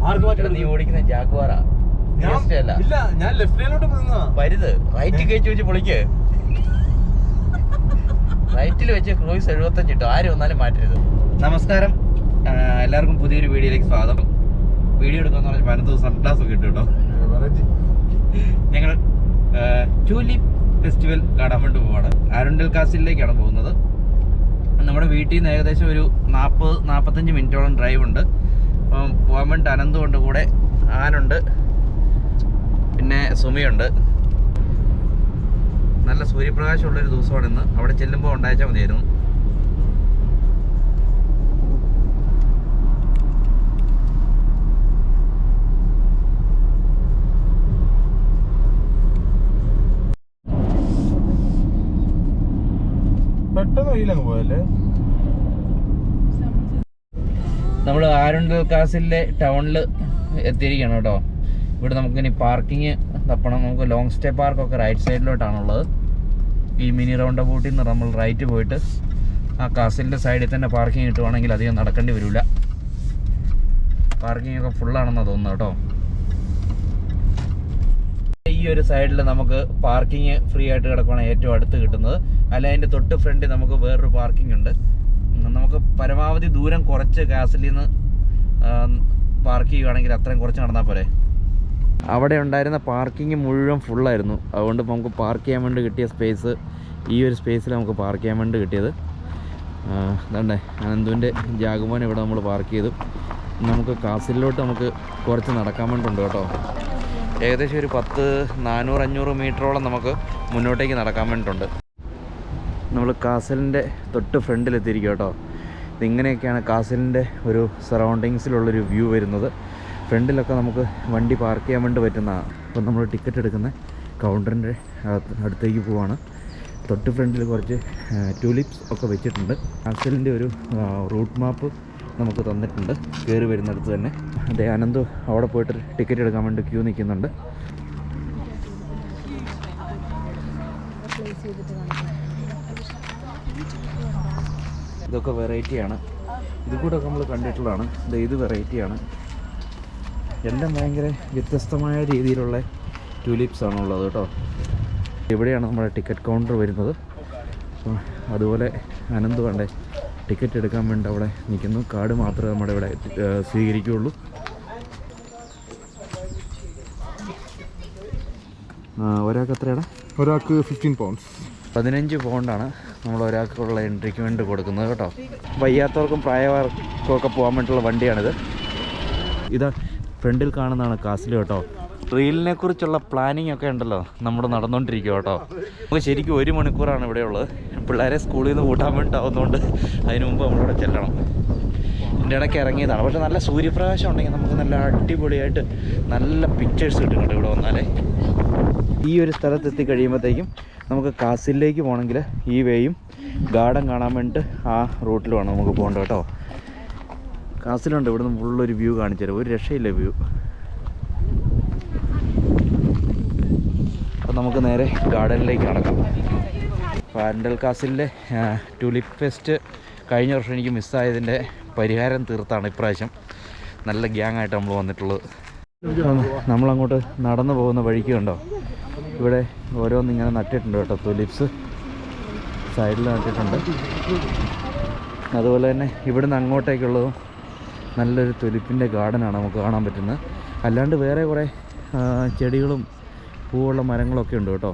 നീ ഓടിക്കുന്ന ജാഗ്വാറാ. ഇല്ല, ഞാൻ ലെഫ്റ്റ് ലൈനിലോട്ട് വരുത്. റൈറ്റ് കയറ്റി വെച്ച് പൊളിക്ക്. റൈറ്റിൽ വെച്ച് ക്രൂയിസ് 75 ഇട്ടു. ആരും വന്നാലും മാറ്റരുത്. നമസ്കാരം, എല്ലാവർക്കും പുതിയൊരു വീഡിയോയിലേക്ക് സ്വാഗതം. വീഡിയോ എടുക്കാന്ന് പറഞ്ഞാൽ 15 സൺഗ്ലാസ് ഒക്കെ ഇട്ടു കേട്ടോ. ഞങ്ങൾ ട്യൂലിപ്പ് ഫെസ്റ്റിവൽ കാണാൻ വേണ്ടി പോവാണ്. ആരുണ്ടൽ കാസിലേക്കാണ് പോകുന്നത്. നമ്മുടെ വീട്ടിൽ നിന്ന് ഏകദേശം ഒരു 40-45 മിനിറ്റോളം ഡ്രൈവ് ഉണ്ട്. അപ്പം പോകാൻ വേണ്ടി അനന്തുണ്ട്, കൂടെ ആനുണ്ട്, പിന്നെ സുമിയുണ്ട്. നല്ല സൂര്യപ്രകാശമുള്ളൊരു ദിവസമാണ് ഇന്ന്. അവിടെ ചെല്ലുമ്പോൾ ഉണ്ടായാൽ മതിയായിരുന്നു. പെട്ടെന്ന് വെയിലങ്ങ് പോയല്ലേ. നമ്മൾ ആരുണ്ടൽ കാസിലെ ടൗണിൽ എത്തിയിരിക്കുകയാണ് കേട്ടോ. ഇവിടെ നമുക്കിനി പാർക്കിങ് തപ്പണം. നമുക്ക് ലോങ് സ്റ്റേ പാർക്കൊക്കെ റൈറ്റ് സൈഡിലോട്ടാണുള്ളത്. ഈ മിനി റൗണ്ട് അബൌട്ടിൽ നിന്ന് നമ്മൾ റൈറ്റ് പോയിട്ട് ആ കാസിലിൻ്റെ സൈഡിൽ തന്നെ പാർക്കിംഗ് കിട്ടുവാണെങ്കിൽ അധികം നടക്കേണ്ടി വരില്ല. പാർക്കിംഗ് ഒക്കെ ഫുള്ളാണെന്നാണ് തോന്നുന്നത് കേട്ടോ. ഈ ഒരു സൈഡിൽ നമുക്ക് പാർക്കിംഗ് ഫ്രീ ആയിട്ട് കിടക്കുകയാണ് ഏറ്റവും അടുത്ത് കിട്ടുന്നത്. അല്ല, അതിൻ്റെ തൊട്ട് ഫ്രണ്ടിൽ നമുക്ക് വേറൊരു പാർക്കിംഗ് ഉണ്ട്. നമുക്ക് പരമാവധി ദൂരം കുറച്ച് കാസിലിൽ നിന്ന് പാർക്ക് ചെയ്യുകയാണെങ്കിൽ അത്രയും കുറച്ച് നടന്നാൽ പോരെ. അവിടെ ഉണ്ടായിരുന്ന പാർക്കിംഗ് മുഴുവൻ ഫുള്ളായിരുന്നു. അതുകൊണ്ട് നമുക്ക് പാർക്ക് ചെയ്യാൻ വേണ്ടി കിട്ടിയ സ്പേസ് ഈ ഒരു സ്പേസിൽ നമുക്ക് പാർക്ക് ചെയ്യാൻ വേണ്ടി കിട്ടിയത്. അതുകൊണ്ടേ അനന്തുവിൻ്റെ ജാഗുമോൻ ഇവിടെ നമ്മൾ പാർക്ക് ചെയ്തു. നമുക്ക് കാസിലോട്ട് നമുക്ക് കുറച്ച് നടക്കാൻ വേണ്ടിയുണ്ട് കേട്ടോ. ഏകദേശം ഒരു 400-500 മീറ്ററോളം നമുക്ക് മുന്നോട്ടേക്ക് നടക്കാൻ വേണ്ടിയിട്ടുണ്ട്. നമ്മൾ കാസലിൻ്റെ തൊട്ട് ഫ്രണ്ടിലെത്തിയിരിക്കും കേട്ടോ. ഇതിങ്ങനെയൊക്കെയാണ് കാസലിൻ്റെ ഒരു സറൗണ്ടിങ്സിലുള്ളൊരു വ്യൂ വരുന്നത്. ഫ്രണ്ടിലൊക്കെ നമുക്ക് വണ്ടി പാർക്ക് ചെയ്യാൻ വേണ്ടി പറ്റുന്നതാണ്. അപ്പം നമ്മൾ ടിക്കറ്റ് എടുക്കുന്ന കൗണ്ടറിൻ്റെ അടുത്തേക്ക് പോവാണ്. തൊട്ട് ഫ്രണ്ടിൽ കുറച്ച് ട്യൂലിപ്സ് ഒക്കെ വെച്ചിട്ടുണ്ട്. കാസലിൻ്റെ ഒരു റൂട്ട് മാപ്പ് നമുക്ക് തന്നിട്ടുണ്ട് കയറി വരുന്നിടത്ത് തന്നെ. അതേ അനന്തു അവിടെ പോയിട്ട് ടിക്കറ്റ് എടുക്കാൻ വേണ്ടി ക്യൂ നിൽക്കുന്നുണ്ട്. ഇതൊക്കെ വെറൈറ്റിയാണ്. ഇത് കൂടെ നമ്മൾ കണ്ടിട്ടുള്ളതാണ്. ഇത് വെറൈറ്റിയാണ്. എല്ലാം ഭയങ്കര വ്യത്യസ്തമായ രീതിയിലുള്ള ട്യൂലിപ്സ് ആണുള്ളത് കേട്ടോ. ഇവിടെയാണ് നമ്മുടെ ടിക്കറ്റ് കൗണ്ടർ വരുന്നത്. അതുപോലെ അനന്ത് വേണ്ടേ ടിക്കറ്റ് എടുക്കാൻ വേണ്ടി അവിടെ നിൽക്കുന്നു. കാർഡ് മാത്രമേ നമ്മുടെ ഇവിടെ സ്വീകരിക്കുകയുള്ളൂ. ഒരാൾക്ക് എത്രയാണ്? ഒരാൾക്ക് 15 പൗണ്ട്സ്. 15 പൗണ്ടാണ് നമ്മൾ ഒരാൾക്കുള്ള എൻട്രിക്ക് വേണ്ടി കൊടുക്കുന്നത് കേട്ടോ. വയ്യാത്തവർക്കും പ്രായവർക്കും ഒക്കെ പോകാൻ വേണ്ടിയിട്ടുള്ള വണ്ടിയാണിത്. ഇതാ ഫ്രണ്ടിൽ കാണുന്നതാണ് കാസിൽ കേട്ടോ. റീലിനെ കുറിച്ചുള്ള പ്ലാനിങ് ഒക്കെ ഉണ്ടല്ലോ, നമ്മൾ നടന്നുകൊണ്ടിരിക്കുക കേട്ടോ. നമുക്ക് ശരിക്കും 1 മണിക്കൂറാണ് ഇവിടെ ഉള്ളത്. പിള്ളേരെ സ്കൂളിൽ നിന്ന് കൂട്ടാൻ വേണ്ടിയിട്ടാവുന്നതുകൊണ്ട് അതിന് മുമ്പ് നമ്മളിവിടെ ചെല്ലണം. എൻ്റെ ഇടയ്ക്ക് ഇറങ്ങിയതാണ്. പക്ഷേ നല്ല സൂര്യപ്രകാശം ഉണ്ടെങ്കിൽ നമുക്ക് നല്ല അടിപൊളിയായിട്ട് നല്ല പിക്ചേഴ്സ് കിട്ടും കേട്ടോ ഇവിടെ വന്നാലേ. ഈ ഒരു സ്ഥലത്ത് എത്തിക്കഴിയുമ്പോഴത്തേക്കും നമുക്ക് കാസിലേക്ക് പോകണമെങ്കിൽ ഈ വേയും ഗാർഡൻ കാണാൻ വേണ്ടിയിട്ട് ആ റൂട്ടിലുമാണ് നമുക്ക് പോകേണ്ടത് കേട്ടോ. കാസിലുണ്ട് ഇവിടെ നിന്ന് ഫുള്ളൊരു വ്യൂ കാണിച്ചു തരാം. ഒരു രക്ഷയില്ല വ്യൂ. അപ്പോൾ നമുക്ക് നേരെ ഗാർഡനിലേക്ക് നടക്കാം. ആരുണ്ടൽ കാസിലെ ട്യൂലിപ്പ് ഫെസ്റ്റ് കഴിഞ്ഞ വർഷം എനിക്ക് മിസ്സായതിൻ്റെ പരിഹാരം തീർത്താണ് ഇപ്രാവശ്യം. നല്ല ഗ്യാങ്ങായിട്ട് നമ്മൾ വന്നിട്ടുള്ളത്. നമ്മളങ്ങോട്ട് നടന്നു പോകുന്ന വഴിക്ക് കണ്ടോ, ഇവിടെ ഓരോന്നിങ്ങനെ നട്ടിട്ടുണ്ട് കേട്ടോ. ട്യൂലിപ്സ് സൈഡിൽ നട്ടിട്ടുണ്ട്. അതുപോലെ തന്നെ ഇവിടുന്ന് അങ്ങോട്ടേക്കുള്ളതും നല്ലൊരു ട്യൂലിപ്പിൻ്റെ ഗാർഡനാണ് നമുക്ക് കാണാൻ പറ്റുന്നത്. അല്ലാണ്ട് വേറെ കുറേ ചെടികളും പൂവുള്ള മരങ്ങളൊക്കെ ഉണ്ട് കേട്ടോ.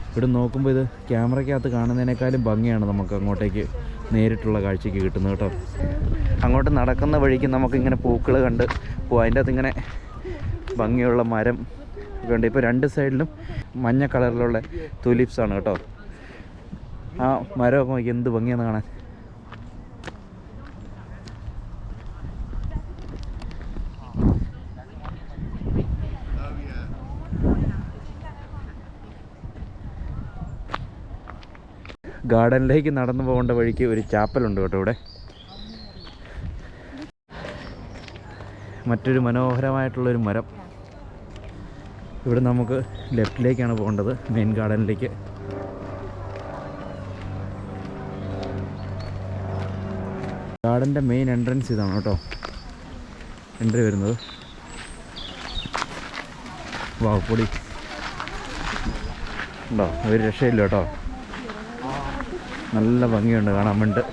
ഇവിടെ നോക്കുമ്പോൾ ഇത് ക്യാമറയ്ക്കകത്ത് കാണുന്നതിനേക്കാളും ഭംഗിയാണ് നമുക്ക് അങ്ങോട്ടേക്ക് നേരിട്ടുള്ള കാഴ്ചയ്ക്ക് കിട്ടുന്നത് കേട്ടോ. അങ്ങോട്ട് നടക്കുന്ന വഴിക്ക് നമുക്കിങ്ങനെ പൂക്കൾ കണ്ട് അതിൻ്റെ അകത്ത് ഇങ്ങനെ ഭംഗിയുള്ള മരം ഒക്കെ ഉണ്ട്. ഇപ്പോൾ 2 സൈഡിലും മഞ്ഞ കളറിലുള്ള ട്യൂലിപ്സാണ് കേട്ടോ. ആ മരമൊക്കെ നോക്കി എന്ത് ഭംഗിയാണെന്ന് കാണാൻ. ഗാർഡനിലേക്ക് നടന്നു പോകേണ്ട വഴിക്ക് ഒരു ചാപ്പലുണ്ട് കേട്ടോ ഇവിടെ. മറ്റൊരു മനോഹരമായിട്ടുള്ളൊരു മരം. ഇവിടെ നമുക്ക് ലെഫ്റ്റിലേക്കാണ് പോകേണ്ടത്, മെയിൻ ഗാർഡനിലേക്ക്. ഗാർഡൻ്റെ മെയിൻ എൻട്രൻസ് ഇതാണ് കേട്ടോ. എൻട്രി വരുന്നത്. വാ പൊടി ഉണ്ടോ, ഒരു രക്ഷയില്ല കേട്ടോ. നല്ല ഭംഗിയുണ്ട് കാണാൻ വേണ്ടി.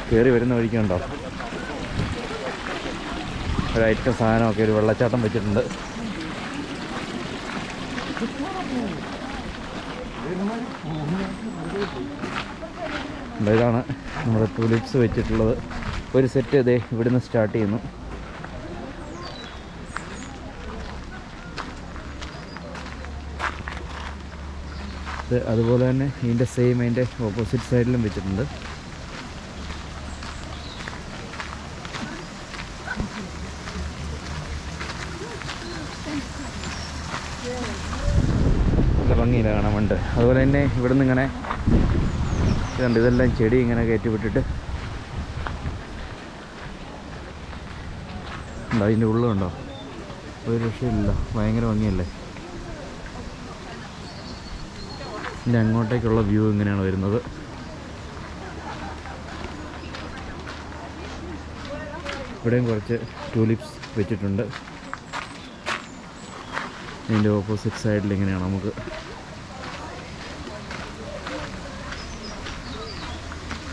കയറി വരുന്ന വഴിക്കുണ്ടോ ഒരു ഐറ്റം സാധനമൊക്കെ, ഒരു വെള്ളച്ചാട്ടം വെച്ചിട്ടുണ്ട്. ഇതാണ് നമ്മുടെ തുലിപ്സ് വെച്ചിട്ടുള്ളത്. ഒരു സെറ്റ് ഇതേ ഇവിടുന്ന് സ്റ്റാർട്ട് ചെയ്യുന്നു. ഇത് അതുപോലെ തന്നെ ഇതിൻ്റെ സെയിം അതിൻ്റെ ഓപ്പോസിറ്റ് സൈഡിലും വെച്ചിട്ടുണ്ട്. നല്ല ഭംഗിയില്ല കാണാൻ വേണ്ടി. അതുപോലെ തന്നെ ഇവിടുന്ന് ഇങ്ങനെ ഇതുണ്ട്, ഇതെല്ലാം ചെടി ഇങ്ങനെ കയറ്റി വിട്ടിട്ട് ഉണ്ടോ, അതിൻ്റെ ഉള്ളുണ്ടോ, ഒരു രക്ഷയില്ല, ഭയങ്കര ഭംഗിയല്ലേ. ഇതിൻ്റെ അങ്ങോട്ടേക്കുള്ള വ്യൂ ഇങ്ങനെയാണ് വരുന്നത്. ഇവിടെയും കുറച്ച് ടൂലിപ്സ് വെച്ചിട്ടുണ്ട്. ഇതിൻ്റെ ഓപ്പോസിറ്റ് സൈഡിൽ ഇങ്ങനെയാണ് നമുക്ക്.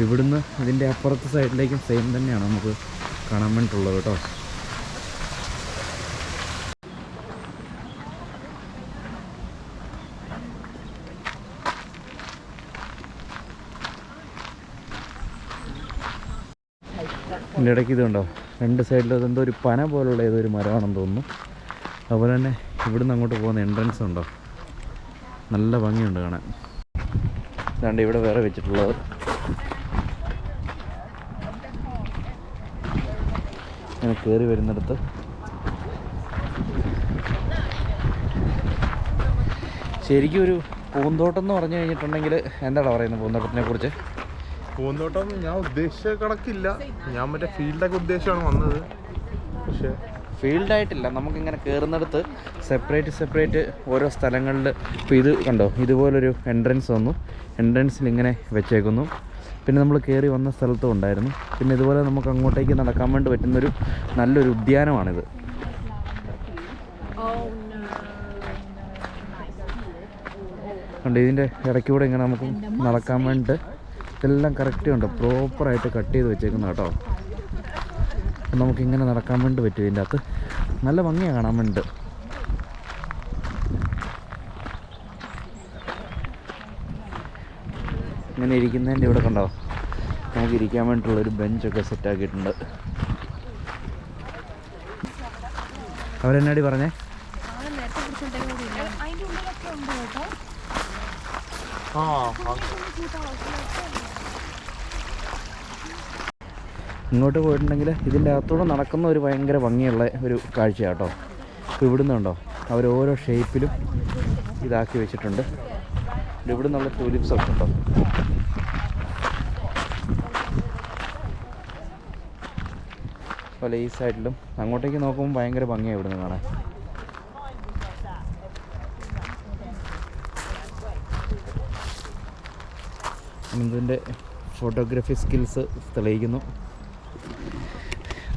ഇവിടുന്ന് ഇതിൻ്റെ അപ്പുറത്തെ സൈഡിലേക്കും സെയിം തന്നെയാണ് നമുക്ക് കാണാൻ വേണ്ടിയിട്ടുള്ളത് കേട്ടോ. ഇതിൻ്റെ ഇടയ്ക്ക് ഇതുണ്ടോ, രണ്ട് സൈഡിലും അതെന്തോ ഒരു പന പോലുള്ള ഏതൊരു മരമാണെന്ന് തോന്നുന്നു. അതുപോലെ തന്നെ ഇവിടുന്ന് അങ്ങോട്ട് പോകുന്ന എൻട്രൻസ് ഉണ്ടോ, നല്ല ഭംഗിയുണ്ട് കാണാൻ. ഇതാണ്ട് ഇവിടെ വേറെ വെച്ചിട്ടുള്ളത്. ഇങ്ങനെ കയറി വരുന്നിടത്ത് ശരിക്കും ഒരു പൂന്തോട്ടം എന്ന് പറഞ്ഞു കഴിഞ്ഞിട്ടുണ്ടെങ്കിൽ എന്താണ് പറയുന്നത് പൂന്തോട്ടത്തിനെ കുറിച്ച്? പൂന്തോട്ടം ഞാൻ ഉദ്ദേശിച്ച കണക്കില്ല, ഞാൻ മറ്റേ ഫീൽഡൊക്കെ ഉദ്ദേശിച്ചാണ് വന്നത്. പക്ഷേ ഫീൽഡായിട്ടില്ല, നമുക്കിങ്ങനെ കയറുന്നിടത്ത് സെപ്പറേറ്റ് ഓരോ സ്ഥലങ്ങളിൽ. ഇപ്പോൾ ഇത് കണ്ടോ, ഇതുപോലൊരു എൻട്രൻസ് വന്നു, എൻട്രൻസിൽ ഇങ്ങനെ വെച്ചേക്കുന്നു. പിന്നെ നമ്മൾ കയറി വന്ന സ്ഥലത്തും ഉണ്ടായിരുന്നു. പിന്നെ ഇതുപോലെ നമുക്ക് അങ്ങോട്ടേക്ക് നടക്കാൻ വേണ്ടി പറ്റുന്നൊരു നല്ലൊരു ഉദ്യാനമാണിത്. കണ്ടോ, ഇതിൻ്റെ ഇടയ്ക്കൂടെ ഇങ്ങനെ നമുക്ക് നടക്കാൻ വേണ്ടിയിട്ട് ഇതെല്ലാം കറക്റ്റ് ഉണ്ട്, പ്രോപ്പറായിട്ട് കട്ട് ചെയ്ത് വെച്ചേക്കുന്നു കേട്ടോ. നമുക്കിങ്ങനെ നടക്കാൻ വേണ്ടി പറ്റും. ഇതിൻ്റെ അകത്ത് നല്ല ഭംഗിയാണ് കാണാൻ വേണ്ടിയിട്ട്. ഇങ്ങനെ ഇരിക്കുന്നതിൻ്റെ ഇവിടെ കണ്ടോ, നമുക്ക് ഇരിക്കാൻ വേണ്ടിയിട്ടുള്ളൊരു ബെഞ്ചൊക്കെ സെറ്റാക്കിയിട്ടുണ്ട്. അവരെന്നാടി പറഞ്ഞേ? ഇങ്ങോട്ട് പോയിട്ടുണ്ടെങ്കിൽ ഇതിൻ്റെ അകത്തൂടെ നടക്കുന്ന ഒരു ഭയങ്കര ഭംഗിയുള്ള ഒരു കാഴ്ചയാണ് കേട്ടോ. ഇപ്പോൾ ഇവിടുന്ന് ഉണ്ടോ, അവർ ഓരോ ഷേപ്പിലും ഇതാക്കി വെച്ചിട്ടുണ്ട്. ഇവിടെ നിന്നുള്ള ടൂലിപ്സ് ഒക്കെ ഉണ്ടോ, അതുപോലെ ഈ സൈഡിലും അങ്ങോട്ടേക്ക് നോക്കുമ്പോൾ ഭയങ്കര ഭംഗിയാണ് ഇവിടുന്ന് കാണാൻ. ഇതിൻ്റെ ഫോട്ടോഗ്രാഫി സ്കിൽസ് തെളിയിക്കുന്നു.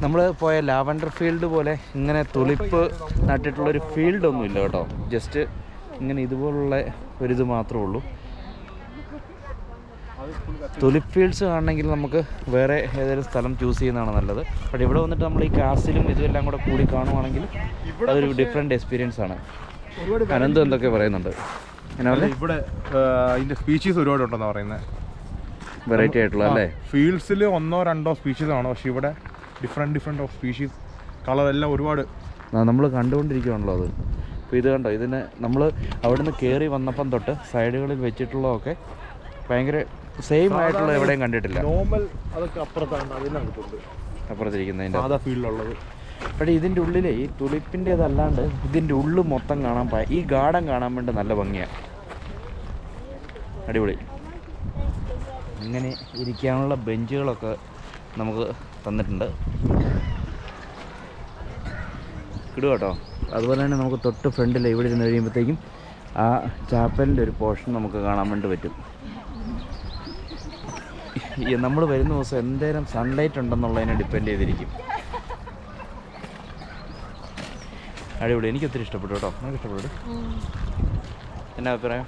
നമ്മൾ പോയ ലാവൻഡർ ഫീൽഡ് പോലെ ഇങ്ങനെ തുളിപ്പ് നട്ടിട്ടുള്ളൊരു ഫീൽഡൊന്നുമില്ല കേട്ടോ. ജസ്റ്റ് ഇങ്ങനെ ഇതുപോലുള്ള ഒരിത് മാത്രമേ ഉള്ളൂ. തുലിപ്പ് ഫീൽഡ്സ് കാണണമെങ്കിൽ നമുക്ക് വേറെ ഏതെങ്കിലും സ്ഥലം ചൂസ് ചെയ്യുന്നതാണ് നല്ലത്. പക്ഷേ ഇവിടെ വന്നിട്ട് നമ്മൾ ഈ കാസിലും ഇതെല്ലാം കൂടെ കൂടി കാണുവാണെങ്കിൽ അതൊരു ഡിഫറെൻ്റ് എക്സ്പീരിയൻസ് ആണ്. അനന്ത് എന്തൊക്കെ പറയുന്നുണ്ട് ഇവിടെ അതിൻ്റെ സ്പീഷീസ് ഒരുപാടുണ്ടെന്നാണ് പറയുന്നത്. വെറൈറ്റി ആയിട്ടുള്ള അല്ലേ? ഫീൽഡ്സിൽ 1-2 സ്പീഷീസ് ആണ്, പക്ഷേ ഇവിടെ ഡിഫറെൻറ്റ് ഓഫ് സ്പീഷീസ്, കളറെല്ലാം ഒരുപാട് നമ്മൾ കണ്ടുകൊണ്ടിരിക്കുകയാണല്ലോ അത്. അപ്പോൾ ഇത് കണ്ടോ, ഇതിന് നമ്മൾ അവിടുന്ന് കയറി വന്നപ്പം തൊട്ട് സൈഡുകളിൽ വെച്ചിട്ടുള്ളതൊക്കെ ഭയങ്കര സെയിം ആയിട്ടുള്ള എവിടെയും കണ്ടിട്ടില്ല. നോർമൽ അതൊക്കെ അപ്പുറത്താണ്, അതിനകത്തുണ്ട് അപ്പുറത്തിരിക്കുന്നതിൻ്റെ സാധാ ഫീൽഡിലുള്ളത്. പക്ഷേ ഇതിൻ്റെ ഉള്ളിലെ ഈ തുളിപ്പിൻ്റെ ഇതല്ലാണ്ട് ഇതിൻ്റെ ഉള്ളു മൊത്തം കാണാൻ ഈ ഗാർഡൻ കാണാൻ വേണ്ടി നല്ല ഭംഗിയാണ്, അടിപൊളി. ഇങ്ങനെ ഇരിക്കാനുള്ള ബെഞ്ചുകളൊക്കെ നമുക്ക് തന്നിട്ടുണ്ട്, ഇടുക കേട്ടോ. അതുപോലെ തന്നെ നമുക്ക് തൊട്ട് ഫ്രണ്ടിൽ ഇവിടെ ഇരുന്ന് കഴിയുമ്പോഴത്തേക്കും ആ ചാപ്പലിൻ്റെ ഒരു പോർഷൻ നമുക്ക് കാണാൻ വേണ്ടി പറ്റും. നമ്മൾ വരുന്ന ദിവസം എന്തേലും സൺലൈറ്റ് ഉണ്ടെന്നുള്ളതിനെ ഡിപ്പെൻഡ് ചെയ്തിരിക്കും. അടിപൊളി, എനിക്ക് ഒത്തിരി ഇഷ്ടപ്പെട്ടു കേട്ടോ. നമുക്ക് ഇഷ്ടപ്പെട്ടു. എന്നാ അഭിപ്രായം?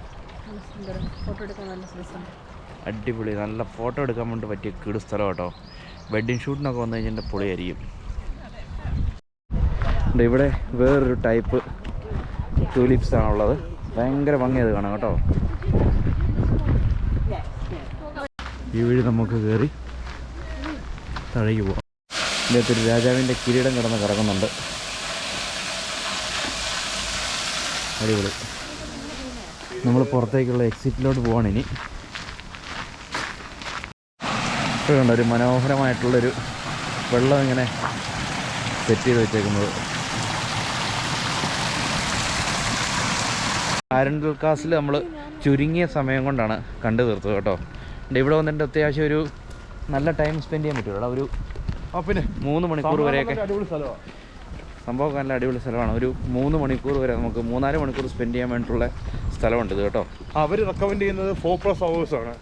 അടിപൊളി, നല്ല ഫോട്ടോ എടുക്കാൻ വേണ്ടി പറ്റിയ കിടു സ്ഥലം കേട്ടോ. വെഡ്ഡിങ് ഷൂട്ടിനൊക്കെ വന്നു കഴിഞ്ഞാൽ പൊളിയായിരിക്കും. ഇവിടെ വേറൊരു ടൈപ്പ് ട്യൂലിപ്സ് ആണുള്ളത്. ഭയങ്കര ഭംഗിയത് കാണാം കേട്ടോ. ഈ വഴി നമുക്ക് കയറി താഴേക്ക് പോവാം. ഇതിനകത്തൊരു രാജാവിൻ്റെ കിരീടം കിടന്ന് കിടക്കുന്നുണ്ട്. അടിപൊളി. നമ്മൾ പുറത്തേക്കുള്ള എക്സിറ്റിലോട്ട് പോവാണ് ഇനി. ഇപ്പോഴുണ്ട് ഒരു മനോഹരമായിട്ടുള്ളൊരു വെള്ളം ഇങ്ങനെ സെറ്റ് ചെയ്ത് വെച്ചേക്കുന്നത്. ആരണ്ടൽ കാസിൽ നമ്മൾ ചുരുങ്ങിയ സമയം കൊണ്ടാണ് കണ്ടു തീർത്തത് കേട്ടോ. ഇവിടെ വന്നിട്ട് അത്യാവശ്യം ഒരു നല്ല ടൈം സ്പെൻഡ് ചെയ്യാൻ പറ്റുമല്ലോ. ഒരു പിന്നെ 3 മണിക്കൂർ വരെയൊക്കെ സംഭവം നല്ല അടിപൊളി സ്ഥലമാണ്. ഒരു 3 മണിക്കൂർ വരെ നമുക്ക് 3-4 മണിക്കൂർ സ്പെൻഡ് ചെയ്യാൻ വേണ്ടിയിട്ടുള്ള സ്ഥലമുണ്ട് ഇത് കേട്ടോ. അവർ റെക്കമെൻഡ് ചെയ്യുന്നത് 4+ hours ആണ്.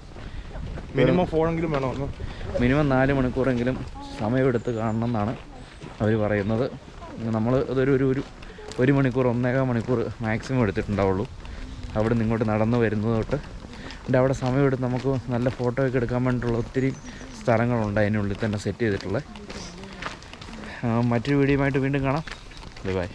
മിനിമം 4 എങ്കിലും വേണമെന്ന്. മിനിമം 4 മണിക്കൂറെങ്കിലും സമയമെടുത്ത് കാണണം എന്നാണ് അവർ പറയുന്നത്. നമ്മൾ അതൊരു 1 മണിക്കൂർ 1.25 മണിക്കൂർ മാക്സിമം എടുത്തിട്ടുണ്ടാവുള്ളൂ. അവിടെ നിന്ന് ഇങ്ങോട്ട് നടന്നു വരുന്നത് തൊട്ട്. എൻ്റെ അവിടെ സമയമെടുത്ത് നമുക്ക് നല്ല ഫോട്ടോ ഒക്കെ എടുക്കാൻ വേണ്ടിയിട്ടുള്ള ഒത്തിരി സ്ഥലങ്ങളുണ്ട് അതിനുള്ളിൽ തന്നെ സെറ്റ് ചെയ്തിട്ടുള്ളത്. മറ്റൊരു വീഡിയോയുമായിട്ട് വീണ്ടും കാണാം. ബൈ.